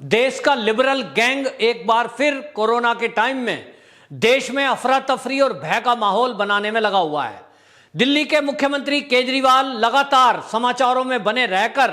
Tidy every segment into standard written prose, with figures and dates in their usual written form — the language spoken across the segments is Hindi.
देश का लिबरल गैंग एक बार फिर कोरोना के टाइम में देश में अफरा तफरी और भय का माहौल बनाने में लगा हुआ है। दिल्ली के मुख्यमंत्री केजरीवाल लगातार समाचारों में बने रहकर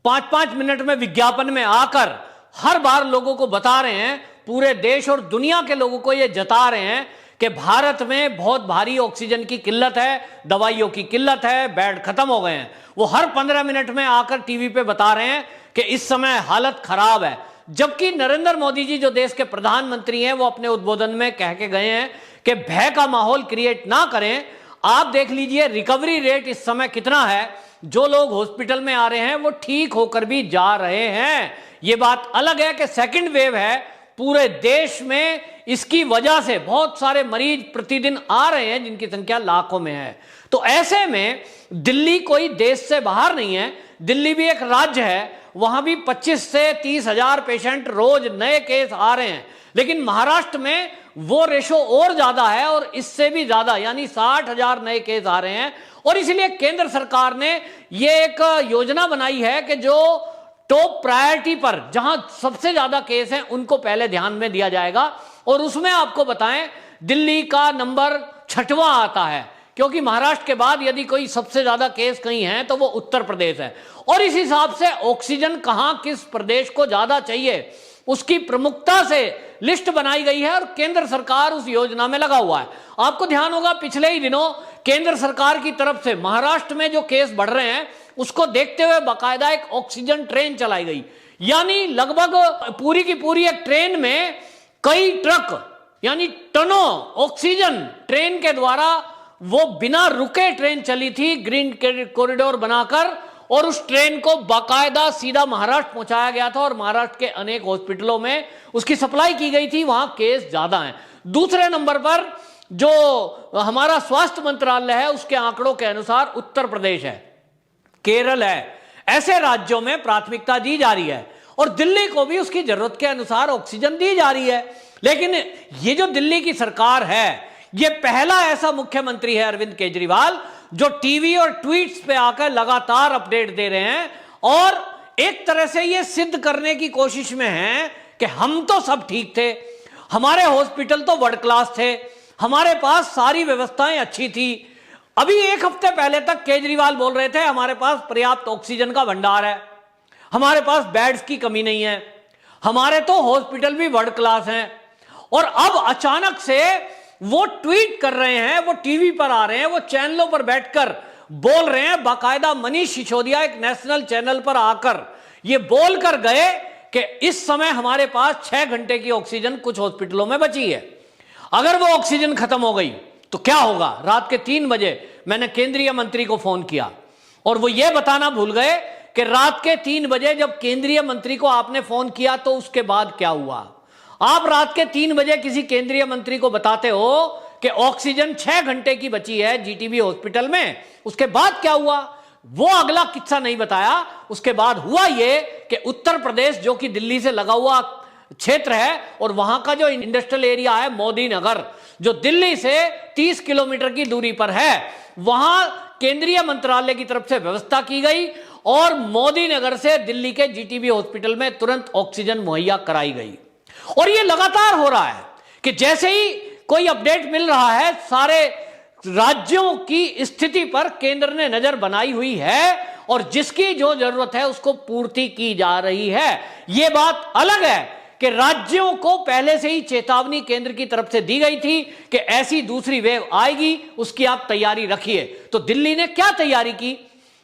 5-5 मिनट में विज्ञापन में आकर हर बार लोगों को बता रहे हैं, पूरे देश और दुनिया के लोगों को यह जता रहे हैं कि भारत में बहुत भारी ऑक्सीजन की किल्लत है, दवाइयों की किल्लत है, बेड खत्म हो गए हैं। वो हर 15 मिनट में आकर टीवी पे बता रहे हैं कि इस समय हालत खराब है। जबकि नरेंद्र मोदी जी जो देश के प्रधानमंत्री हैं, वो अपने उद्बोधन में कह के गए हैं कि भय का माहौल क्रिएट ना करें। आप देख लीजिए रिकवरी रेट इस समय कितना है, जो लोग हॉस्पिटल में आ रहे हैं वो ठीक होकर भी जा रहे हैं। ये बात अलग है कि सेकंड वेव है पूरे देश में, इसकी वजह से बहुत सारे मरीज प्रतिदिन आ रहे हैं जिनकी संख्या लाखों में है। तो ऐसे में दिल्ली कोई देश से बाहर नहीं है, दिल्ली भी एक राज्य है, वहां भी 25 से 30 हजार पेशेंट रोज नए केस आ रहे हैं। लेकिन महाराष्ट्र में वो रेशो और ज्यादा है और इससे भी ज्यादा, यानी 60 हजार नए केस आ रहे हैं। और इसलिए केंद्र सरकार ने ये एक योजना बनाई है कि जो टॉप प्रायोरिटी पर जहां सबसे ज्यादा केस हैं उनको पहले ध्यान में दिया जाएगा। और उसमें आपको बताएं, दिल्ली का नंबर 6वां आता है, क्योंकि महाराष्ट्र के बाद यदि कोई सबसे ज्यादा केस कहीं है तो वो उत्तर प्रदेश है। और इस हिसाब से ऑक्सीजन कहां किस प्रदेश को ज्यादा चाहिए उसकी प्रमुखता से लिस्ट बनाई गई है और केंद्र सरकार उस योजना में लगा हुआ है। आपको ध्यान होगा पिछले ही दिनों केंद्र सरकार की तरफ से महाराष्ट्र में जो केस बढ़ रहे हैं उसको देखते हुए बाकायदा एक ऑक्सीजन ट्रेन चलाई गई, यानी लगभग पूरी की पूरी एक ट्रेन में कई ट्रक यानी टनों ऑक्सीजन ट्रेन के द्वारा वो बिना रुके ट्रेन चली थी ग्रीन कॉरिडोर बनाकर, और उस ट्रेन को बाकायदा सीधा महाराष्ट्र पहुंचाया गया था और महाराष्ट्र के अनेक हॉस्पिटलों में उसकी सप्लाई की गई थी। वहां केस ज्यादा हैं। दूसरे नंबर पर जो हमारा स्वास्थ्य मंत्रालय है उसके आंकड़ों के अनुसार उत्तर प्रदेश है, केरल है, ऐसे राज्यों में प्राथमिकता दी जा रही है और दिल्ली को भी उसकी जरूरत के अनुसार ऑक्सीजन दी जा रही है। लेकिन ये जो दिल्ली की सरकार है, ये पहला ऐसा मुख्यमंत्री है अरविंद केजरीवाल जो टीवी और ट्वीट्स पे आकर लगातार अपडेट दे रहे हैं और एक तरह से ये सिद्ध करने की कोशिश में हैं कि हम तो सब ठीक थे, हमारे हॉस्पिटल तो वर्ल्ड क्लास थे, हमारे पास सारी व्यवस्थाएं अच्छी थी। अभी एक हफ्ते पहले तक केजरीवाल बोल रहे थे हमारे पास पर्याप्त ऑक्सीजन का भंडार है, हमारे पास बेड्स की कमी नहीं है, हमारे तो हॉस्पिटल भी वर्ल्ड क्लास हैं। और अब अचानक से वो ट्वीट कर रहे हैं, वो टीवी पर आ रहे हैं, वो चैनलों पर बैठकर बोल रहे हैं। बाकायदा मनीष सिसोदिया एक नेशनल चैनल पर आकर ये बोलकर गए कि इस समय हमारे पास 6 घंटे की ऑक्सीजन कुछ हॉस्पिटलों में बची है, अगर वो ऑक्सीजन खत्म हो गई तो क्या होगा। रात के 3 बजे मैंने केंद्रीय मंत्री को फोन किया और वो ये बताना भूल गए कि रात के 3 बजे जब केंद्रीय मंत्री को आपने फोन किया तो उसके बाद क्या हुआ। आप रात के 3 बजे किसी केंद्रीय मंत्री को बताते हो कि ऑक्सीजन 6 घंटे की बची है जीटीबी हॉस्पिटल में, उसके बाद क्या हुआ वो अगला किस्सा नहीं बताया। उसके बाद हुआ ये कि उत्तर प्रदेश जो कि दिल्ली से लगा हुआ क्षेत्र है और वहां का जो इंडस्ट्रियल एरिया है मोदी नगर, जो दिल्ली से 30 किलोमीटर की दूरी पर है, वहां केंद्रीय मंत्रालय की तरफ से व्यवस्था की गई और मोदी नगर से दिल्ली के जीटीबी हॉस्पिटल में तुरंत ऑक्सीजन मुहैया कराई गई। और ये लगातार हो रहा है कि जैसे ही कोई अपडेट मिल रहा है, सारे राज्यों की स्थिति पर केंद्र ने नजर बनाई हुई है और जिसकी जो जरूरत है उसको पूर्ति की जा रही है। यह बात अलग है कि राज्यों को पहले से ही चेतावनी केंद्र की तरफ से दी गई थी कि ऐसी दूसरी वेव आएगी, उसकी आप तैयारी रखिए। तो दिल्ली ने क्या तैयारी की,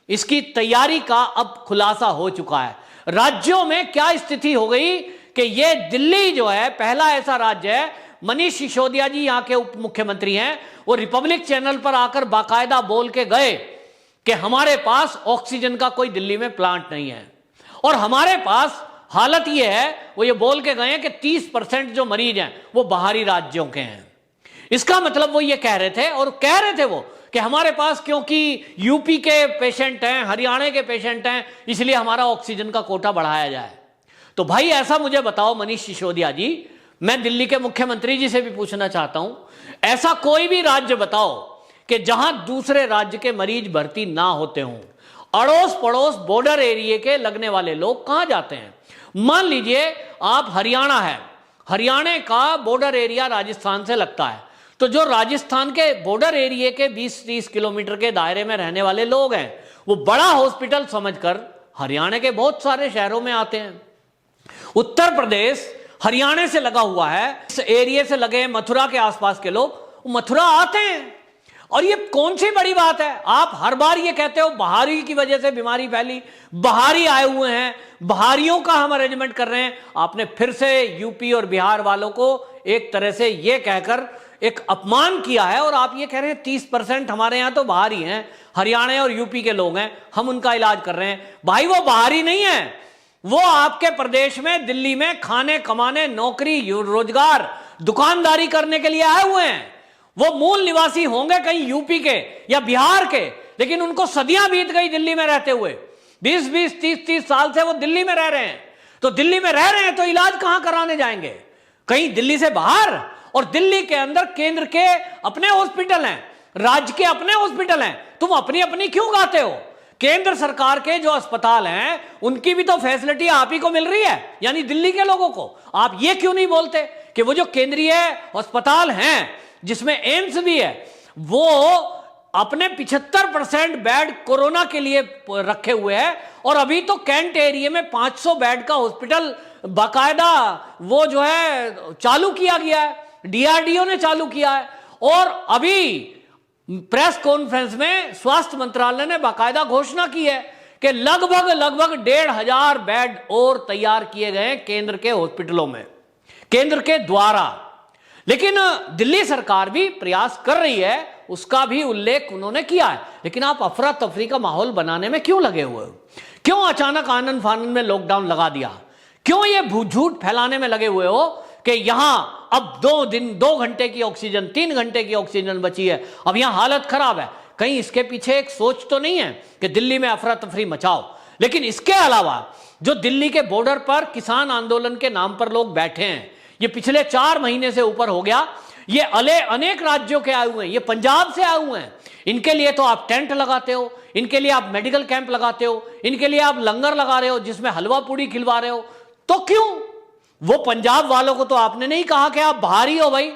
इसकी तैयारी का अब खुलासा हो चुका है। राज्यों में क्या स्थिति हो गई कि ये दिल्ली जो है पहला ऐसा राज्य है, मनीष सिसोदिया जी यहां के उप मुख्यमंत्री हैं, वो रिपब्लिक चैनल पर आकर बाकायदा बोल के गए कि हमारे पास ऑक्सीजन का कोई दिल्ली में प्लांट नहीं है और हमारे पास हालत ये है, वो ये बोल के गए कि 30% जो मरीज हैं वो बाहरी राज्यों के हैं। इसका मतलब वो ये कह रहे थे और कह रहे थे वो कि हमारे पास क्योंकि यूपी के पेशेंट हैं, हरियाणा के पेशेंट हैं, इसलिए हमारा ऑक्सीजन का कोटा बढ़ाया जाए। तो भाई ऐसा मुझे बताओ मनीष सिसोदिया जी, मैं दिल्ली के मुख्यमंत्री जी से भी पूछना चाहता हूं, ऐसा कोई भी राज्य बताओ कि जहां दूसरे राज्य के मरीज भर्ती ना होते हों अड़ोस पड़ोस बॉर्डर एरिया के लगने वाले लोग कहां जाते हैं? मान लीजिए आप हरियाणा है, हरियाणा का बॉर्डर एरिया राजस्थान से लगता है, तो जो राजस्थान के बॉर्डर एरिया के 20-30 किलोमीटर के दायरे में रहने वाले लोग हैं, वो बड़ा हॉस्पिटल समझकर हरियाणा के बहुत सारे शहरों में आते हैं। उत्तर प्रदेश हरियाणा से लगा हुआ है, इस एरिया से लगे मथुरा के आसपास के लोग मथुरा आते हैं। और ये कौन सी बड़ी बात है? आप हर बार ये कहते हो बाहरी की वजह से बीमारी फैली, बाहरी आए हुए हैं, बाहरियों का हम अरेंजमेंट कर रहे हैं। आपने फिर से यूपी और बिहार वालों को एक तरह से ये कहकर एक अपमान किया है, और आप ये कह रहे हैं 30% हमारे यहां तो बाहरी हैं, हरियाणा और यूपी के लोग हैं, हम उनका इलाज कर रहे हैं। भाई वो बाहरी नहीं है, वो आपके प्रदेश में, दिल्ली में खाने कमाने, नौकरी रोजगार, दुकानदारी करने के लिए आए हुए हैं। वो मूल निवासी होंगे कहीं यूपी के या बिहार के, लेकिन उनको सदियां बीत गई दिल्ली में रहते हुए, 20-20, 30-30 साल से वो दिल्ली में रह रहे हैं। तो दिल्ली में रह रहे हैं तो इलाज कहां कराने जाएंगे? कहीं दिल्ली से बाहर? और दिल्ली के अंदर केंद्र के अपने हॉस्पिटल हैं, राज्य के अपने हॉस्पिटल हैं, तुम अपनी अपनी क्यों गाते हो? केंद्र सरकार के जो अस्पताल हैं उनकी भी तो फैसिलिटी आप ही को मिल रही है, यानी दिल्ली के लोगों को। आप ये क्यों नहीं बोलते कि वो जो केंद्रीय अस्पताल हैं जिसमें एम्स भी है, वो अपने 75% बेड कोरोना के लिए रखे हुए हैं, और अभी तो कैंट एरिया में 500 बेड का हॉस्पिटल बाकायदा वो जो है चालू किया गया है, डीआरडीओ ने चालू किया है। और अभी प्रेस कॉन्फ्रेंस में स्वास्थ्य मंत्रालय ने बाकायदा घोषणा की है कि लगभग 1,500 बेड और तैयार किए गए केंद्र के हॉस्पिटलों में, केंद्र के द्वारा। लेकिन दिल्ली सरकार भी प्रयास कर रही है, उसका भी उल्लेख उन्होंने किया है। लेकिन आप अफरा तफरी का माहौल बनाने में क्यों लगे हुए हो? क्यों अचानक आनन फानन में लॉकडाउन लगा दिया? क्यों ये झूठ फैलाने में लगे हुए हो कि यहां अब 2 घंटे की ऑक्सीजन, 3 घंटे की ऑक्सीजन बची है, अब यहां हालत खराब है? कहीं इसके पीछे एक सोच तो नहीं है कि दिल्ली में अफरा तफरी मचाओ? लेकिन इसके अलावा जो दिल्ली के बॉर्डर पर किसान आंदोलन के नाम पर लोग बैठे हैं, ये पिछले 4 महीने से ऊपर हो गया, ये अनेक राज्यों के आए हुए हैं, ये पंजाब से आए हुए हैं। इनके लिए तो आप टेंट लगाते हो, इनके लिए आप मेडिकल कैंप लगाते हो, इनके लिए आप लंगर लगा रहे हो जिसमें हलवा पूड़ी खिलवा रहे हो। तो क्यों? वो पंजाब वालों को तो आपने नहीं कहा कि आप बाहरी हो, भाई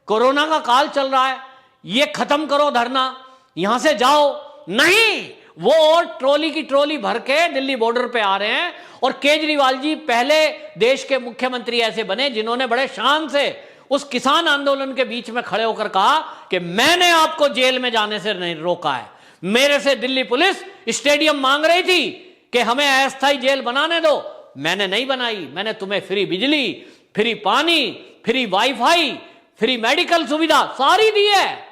कोरोना का काल चल रहा है, ये खत्म करो धरना, यहां से जाओ। नहीं, वो और ट्रॉली की ट्रॉली भर के दिल्ली बॉर्डर पे आ रहे हैं। और केजरीवाल जी पहले देश के मुख्यमंत्री ऐसे बने जिन्होंने बड़े शान से उस किसान आंदोलन के बीच में खड़े होकर कहा कि मैंने आपको जेल में जाने से नहीं रोका है, मेरे से दिल्ली पुलिस स्टेडियम मांग रही थी कि हमें अस्थायी जेल बनाने दो, मैंने नहीं बनाई, मैंने तुम्हें फ्री बिजली, फ्री पानी, फ्री वाईफाई, फ्री मेडिकल सुविधा सारी दी है,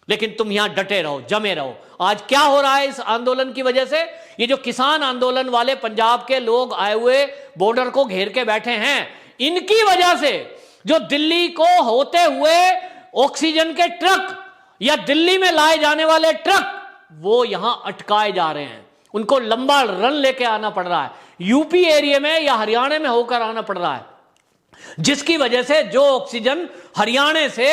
लेकिन तुम यहां डटे रहो, जमे रहो। आज क्या हो रहा है इस आंदोलन की वजह से? ये जो किसान आंदोलन वाले पंजाब के लोग आए हुए बॉर्डर को घेर के बैठे हैं, इनकी वजह से जो दिल्ली को होते हुए ऑक्सीजन के ट्रक या दिल्ली में लाए जाने वाले ट्रक वो यहां अटकाए जा रहे हैं, उनको लंबा रन लेके आना पड़ रहा है, यूपी एरिया में या हरियाणा में होकर आना पड़ रहा है, जिसकी वजह से जो ऑक्सीजन हरियाणा से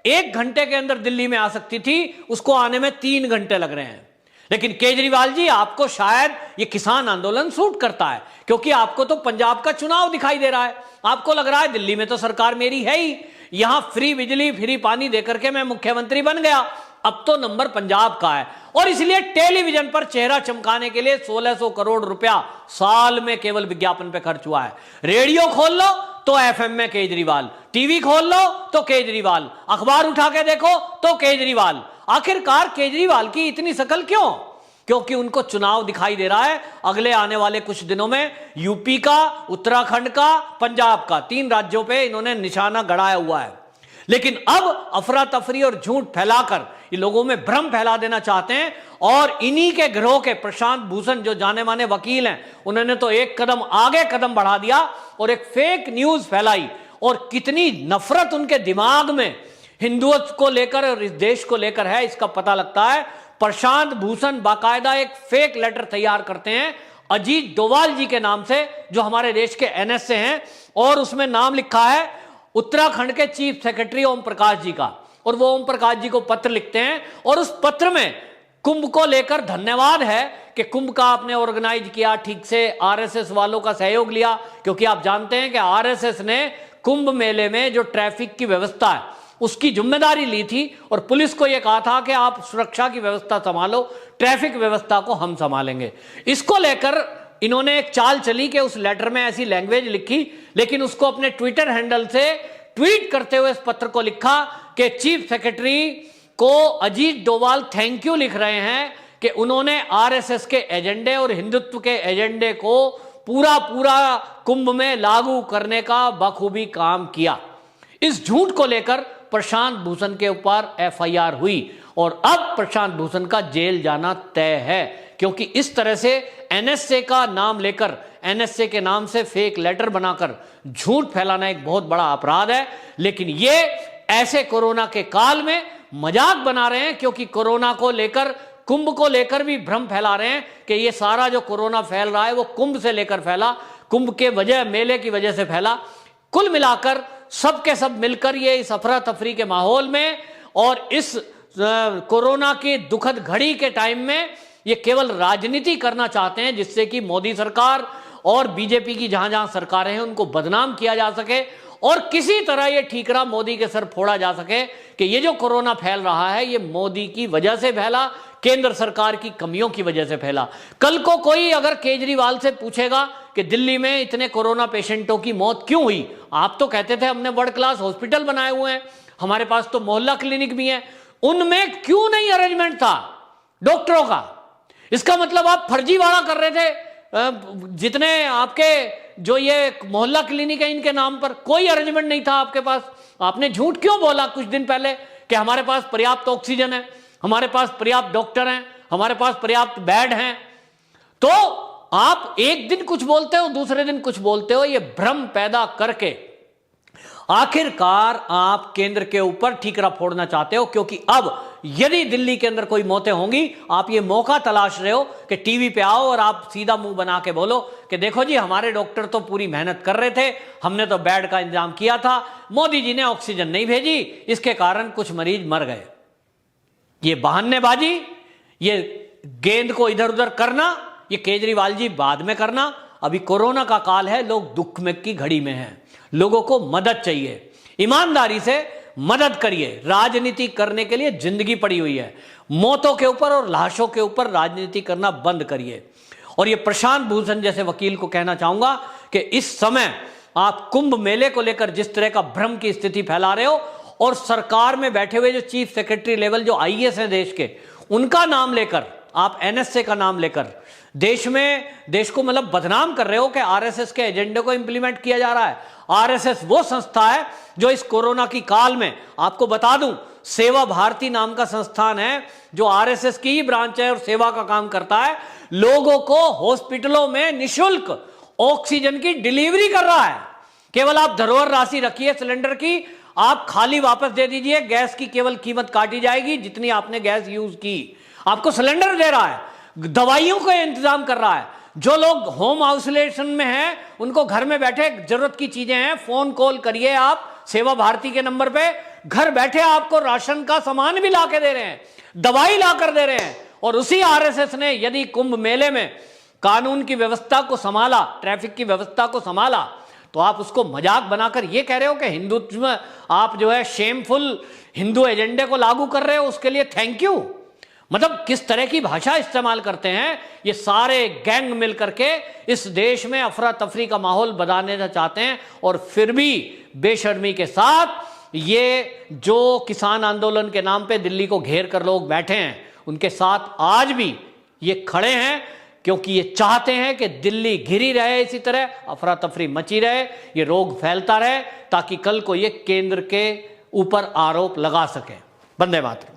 1 घंटे के अंदर दिल्ली में आ सकती थी उसको आने में 3 घंटे लग रहे हैं। लेकिन केजरीवाल जी, आपको शायद ये किसान आंदोलन सूट करता है, क्योंकि आपको तो पंजाब का चुनाव दिखाई दे रहा है, आपको लग रहा है दिल्ली में तो सरकार मेरी है ही, यहां फ्री बिजली फ्री पानी देकर के मैं मुख्यमंत्री बन गया, अब तो नंबर पंजाब का है। और इसलिए टेलीविजन पर चेहरा चमकाने के लिए 1600 करोड़ रुपया साल में केवल विज्ञापन पे खर्च हुआ है। रेडियो खोल लो तो एफएम में केजरीवाल, टीवी खोल लो तो केजरीवाल, अखबार उठा के देखो तो केजरीवाल। आखिरकार केजरीवाल की इतनी शकल क्यों? क्योंकि उनको चुनाव दिखाई दे रहा है अगले आने वाले कुछ दिनों में, यूपी का, उत्तराखंड का, पंजाब का, 3 राज्यों पे इन्होंने निशाना गड़ाया हुआ है। लेकिन अब अफरा तफरी और झूठ फैलाकर ये लोगों में भ्रम फैला देना चाहते हैं। और इन्हीं के गिरोह के प्रशांत भूषण जो जाने माने वकील हैं, उन्होंने तो एक कदम आगे कदम बढ़ा दिया और एक फेक न्यूज फैलाई। और कितनी नफरत उनके दिमाग में हिंदुत्व को लेकर और इस देश को लेकर है, इसका पता लगता है। प्रशांत भूषण बाकायदा एक फेक लेटर तैयार करते हैं अजीत डोभाल जी के नाम से, जो हमारे देश के एनएसए हैं, और उसमें नाम लिखा है उत्तराखंड के चीफ सेक्रेटरी ओम प्रकाश जी का। और वो ओम प्रकाश जी को पत्र लिखते हैं और उस पत्र में कुंभ को लेकर धन्यवाद है कि कुंभ का आपने ऑर्गेनाइज किया ठीक से, आरएसएस वालों का सहयोग लिया, क्योंकि आप जानते हैं कि आरएसएस ने कुंभ मेले में जो ट्रैफिक की व्यवस्था है उसकी जिम्मेदारी ली थी और पुलिस को यह कहा था कि आप सुरक्षा की व्यवस्था संभालो, ट्रैफिक व्यवस्था को हम संभालेंगे। इसको लेकर इन्होंने एक चाल चली कि उस लेटर में ऐसी लैंग्वेज लिखी, लेकिन उसको अपने ट्विटर हैंडल से ट्वीट करते हुए इस पत्र को लिखा कि चीफ सेक्रेटरी को अजीत डोभाल थैंक यू लिख रहे हैं कि उन्होंने आरएसएस के एजेंडे और हिंदुत्व के एजेंडे को पूरा कुंभ में लागू करने का बखूबी काम किया। इस झूठ को लेकर प्रशांत भूषण के ऊपर एफआईआर हुई और अब प्रशांत भूषण का जेल जाना तय है, क्योंकि इस तरह से एनएसए का नाम लेकर, एनएसए के नाम से फेक लेटर बनाकर झूठ फैलाना एक बहुत बड़ा अपराध है। लेकिन ये ऐसे कोरोना के काल में मजाक बना रहे हैं, क्योंकि कोरोना को लेकर, कुंभ को लेकर भी भ्रम फैला रहे हैं कि ये सारा जो कोरोना फैल रहा है वो कुंभ से लेकर फैला, कुंभ के वजह, मेले की वजह से फैला। कुल मिलाकर सब के सब मिलकर ये इस अफरा तफरी के माहौल में और इस कोरोना की दुखद घड़ी के टाइम में ये केवल राजनीति करना चाहते हैं, जिससे कि मोदी सरकार और बीजेपी की जहां जहां सरकारें हैं उनको बदनाम किया जा सके और किसी तरह ये ठीकरा मोदी के सर फोड़ा जा सके कि ये जो कोरोना फैल रहा है ये मोदी की वजह से फैला, केंद्र सरकार की कमियों की वजह से फैला। कल को कोई अगर केजरीवाल से पूछेगा कि दिल्ली में इतने कोरोना पेशेंटों की मौत क्यों हुई, आप तो कहते थे हमने वर्ल्ड क्लास हॉस्पिटल बनाए हुए हैं, हमारे पास तो मोहल्ला क्लिनिक भी है, उनमें क्यों नहीं अरेंजमेंट था डॉक्टरों का? इसका मतलब आप फर्जीवाड़ा कर रहे थे। जितने आपके जो ये मोहल्ला क्लिनिक है इनके नाम पर कोई अरेंजमेंट नहीं था आपके पास। आपने झूठ क्यों बोला कुछ दिन पहले कि हमारे पास पर्याप्त ऑक्सीजन है, हमारे पास पर्याप्त डॉक्टर हैं, हमारे पास पर्याप्त बेड हैं? तो आप एक दिन कुछ बोलते हो, दूसरे दिन कुछ बोलते हो, ये भ्रम पैदा करके आखिरकार आप केंद्र के ऊपर ठीकरा फोड़ना चाहते हो। क्योंकि अब यदि दिल्ली के अंदर कोई मौतें होंगी, आप ये मौका तलाश रहे हो कि टीवी पे आओ और आप सीधा मुंह बना के बोलो कि देखो जी हमारे डॉक्टर तो पूरी मेहनत कर रहे थे, हमने तो बेड का इंतजाम किया था, मोदी जी ने ऑक्सीजन नहीं भेजी, इसके कारण कुछ मरीज मर गए। ये बहानेबाजी, ये गेंद को इधर उधर करना, ये केजरीवाल जी बाद में करना। अभी कोरोना का काल है, लोग दुख में की घड़ी में हैं, लोगों को मदद चाहिए, ईमानदारी से मदद करिए। राजनीति करने के लिए जिंदगी पड़ी हुई है, मौतों के ऊपर और लाशों के ऊपर राजनीति करना बंद करिए। और ये प्रशांत भूषण जैसे वकील को कहना चाहूंगा कि इस समय आप कुंभ मेले को लेकर जिस तरह का भ्रम की स्थिति फैला रहे हो और सरकार में बैठे हुए जो चीफ सेक्रेटरी लेवल जो आईएएस हैं देश के, उनका नाम लेकर, आप एनएसए का नाम लेकर देश को मतलब बदनाम कर रहे हो कि आरएसएस के एजेंडे को इंप्लीमेंट किया जा रहा है। आरएसएस वो संस्था है जो इस कोरोना की काल में, आपको बता दूं, सेवा भारती नाम का संस्थान है जो आरएसएस की ही ब्रांच है और सेवा का काम करता है, लोगों को हॉस्पिटलों में निःशुल्क ऑक्सीजन की डिलीवरी कर रहा है। केवल आप धरोहर राशि रखिए सिलेंडर की, आप खाली वापस दे दीजिए, गैस की केवल कीमत काटी जाएगी जितनी आपने गैस यूज की। आपको सिलेंडर दे रहा है, दवाइयों का इंतजाम कर रहा है। जो लोग होम आइसोलेशन में हैं उनको घर में बैठे जरूरत की चीजें हैं, फोन कॉल करिए आप सेवा भारती के नंबर पे, घर बैठे आपको राशन का सामान भी ला के दे रहे हैं, दवाई ला कर दे रहे हैं। और उसी आरएसएस ने यदि कुंभ मेले में कानून की व्यवस्था को संभाला, ट्रैफिक की व्यवस्था को संभाला, तो आप उसको मजाक बनाकर ये कह रहे हो कि हिंदुत्व में आप जो है शेमफुल हिंदू एजेंडे को लागू कर रहे हो, उसके लिए थैंक यू। मतलब किस तरह की भाषा इस्तेमाल करते हैं ये सारे गैंग मिल करके, इस देश में अफरा तफरी का माहौल बनाने चाहते हैं। और फिर भी बेशर्मी के साथ ये जो किसान आंदोलन के नाम पे दिल्ली को घेर कर लोग बैठे हैं, उनके साथ आज भी ये खड़े हैं, क्योंकि ये चाहते हैं कि दिल्ली घिरी रहे, इसी तरह अफरा तफरी मची रहे, ये रोग फैलता रहे, ताकि कल को ये केंद्र के ऊपर आरोप लगा सके। वंदे मातरम।